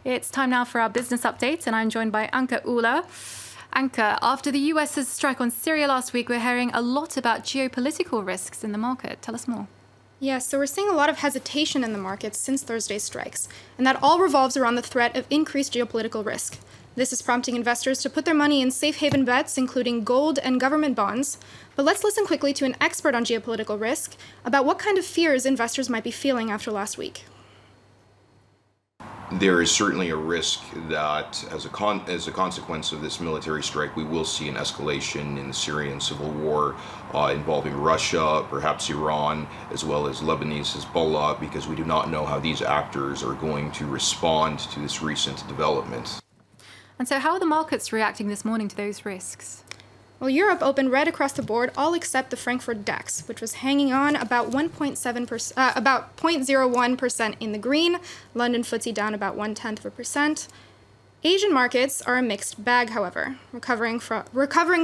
It's time now for our business updates, and I'm joined by Anke Uhle. Anke, after the US's strike on Syria last week, we're hearing a lot about geopolitical risks in the market. Tell us more. Yes, so we're seeing a lot of hesitation in the markets since Thursday's strikes, and that all revolves around the threat of increased geopolitical risk. This is prompting investors to put their money in safe haven bets, including gold and government bonds. But let's listen quickly to an expert on geopolitical risk about what kind of fears investors might be feeling after last week. There is certainly a risk that as a consequence of this military strike, we will see an escalation in the Syrian civil war involving Russia, perhaps Iran, as well as Lebanese Hezbollah, because we do not know how these actors are going to respond to this recent development. And so how are the markets reacting this morning to those risks? Well, Europe opened red across the board, all except the Frankfurt DAX, which was hanging on about 0.01% in the green. London FTSE down about 0.1%. Asian markets are a mixed bag, however, recovering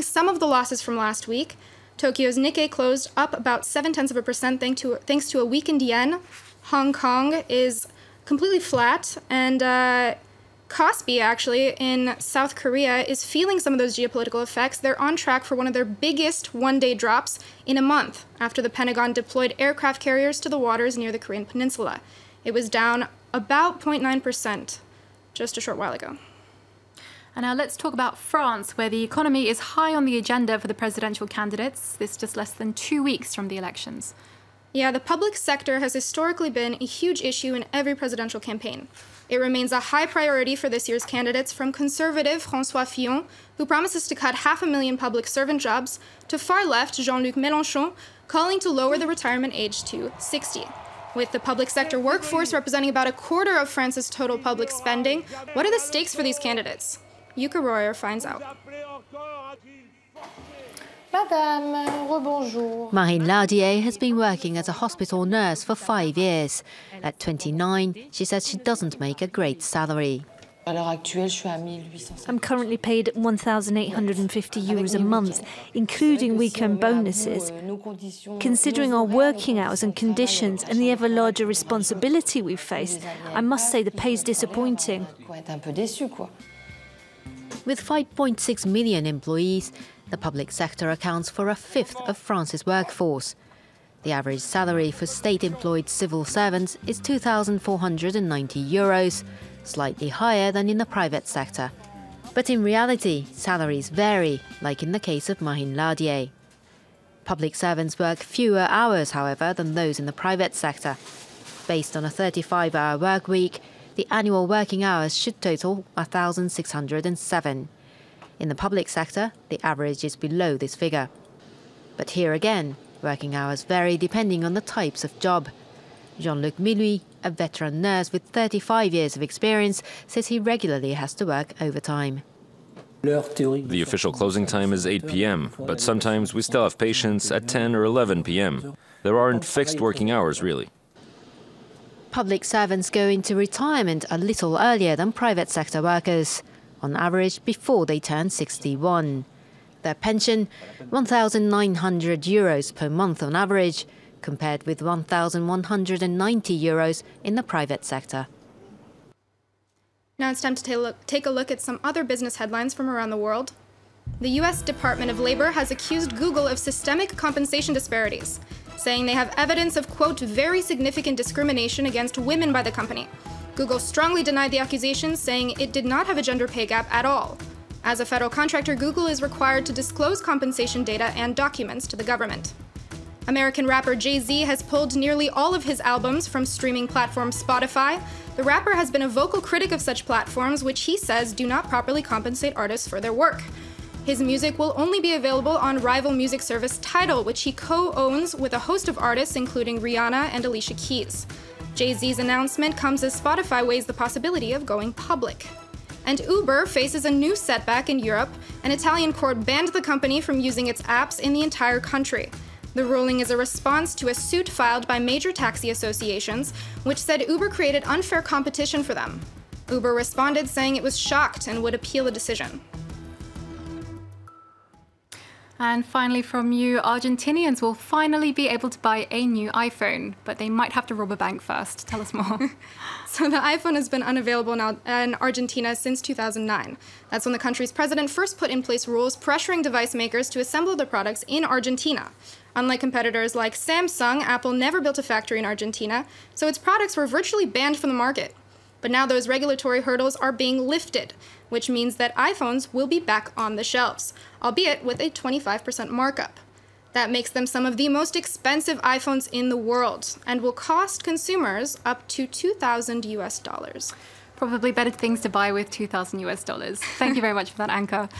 some of the losses from last week. Tokyo's Nikkei closed up about 0.7% thanks to a weakened yen. Hong Kong is completely flat, and Kospi, actually, in South Korea, is feeling some of those geopolitical effects. They're on track for one of their biggest one-day drops in a month after the Pentagon deployed aircraft carriers to the waters near the Korean Peninsula. It was down about 0.9% just a short while ago. And now let's talk about France, where the economy is high on the agenda for the presidential candidates. This is just less than 2 weeks from the elections. Yeah, the public sector has historically been a huge issue in every presidential campaign. It remains a high priority for this year's candidates, from conservative François Fillon, who promises to cut 500,000 public servant jobs, to far-left Jean-Luc Mélenchon, calling to lower the retirement age to 60. With the public sector workforce representing about a quarter of France's total public spending, what are the stakes for these candidates? Yuka Royer finds out. Marine Lardier has been working as a hospital nurse for 5 years. At 29, she says she doesn't make a great salary. I'm currently paid €1,850 a month, including weekend bonuses. Considering our working hours and conditions and the ever larger responsibility we face, I must say the pay is disappointing. With 5.6 million employees, the public sector accounts for a fifth of France's workforce. The average salary for state-employed civil servants is €2,490, slightly higher than in the private sector. But in reality, salaries vary, like in the case of Marine Lardier. Public servants work fewer hours, however, than those in the private sector. Based on a 35-hour work week, the annual working hours should total 1,607. In the public sector, the average is below this figure. But here again, working hours vary depending on the types of job. Jean-Luc Milly, a veteran nurse with 35 years of experience, says he regularly has to work overtime. The official closing time is 8 p.m., but sometimes we still have patients at 10 or 11 p.m. There aren't fixed working hours, really. Public servants go into retirement a little earlier than private sector workers, on average before they turn 61. Their pension, €1,900 per month on average, compared with €1,190 in the private sector. Now it's time to take a look at some other business headlines from around the world. The U.S. Department of Labor has accused Google of systemic compensation disparities, saying they have evidence of, quote, very significant discrimination against women by the company. Google strongly denied the accusations, saying it did not have a gender pay gap at all. As a federal contractor, Google is required to disclose compensation data and documents to the government. American rapper Jay-Z has pulled nearly all of his albums from streaming platform Spotify. The rapper has been a vocal critic of such platforms, which he says do not properly compensate artists for their work. His music will only be available on rival music service Tidal, which he co-owns with a host of artists including Rihanna and Alicia Keys. Jay-Z's announcement comes as Spotify weighs the possibility of going public. And Uber faces a new setback in Europe. An Italian court banned the company from using its apps in the entire country. The ruling is a response to a suit filed by major taxi associations, which said Uber created unfair competition for them. Uber responded saying it was shocked and would appeal the decision. And finally from you, Argentinians will finally be able to buy a new iPhone, but they might have to rob a bank first. Tell us more. So the iPhone has been unavailable now in Argentina since 2009. That's when the country's president first put in place rules pressuring device makers to assemble their products in Argentina. Unlike competitors like Samsung, Apple never built a factory in Argentina, so its products were virtually banned from the market. But now those regulatory hurdles are being lifted, which means that iPhones will be back on the shelves, albeit with a 25% markup. That makes them some of the most expensive iPhones in the world and will cost consumers up to $2,000 US. Probably better things to buy with $2,000 US. Thank you very much for that, Anka.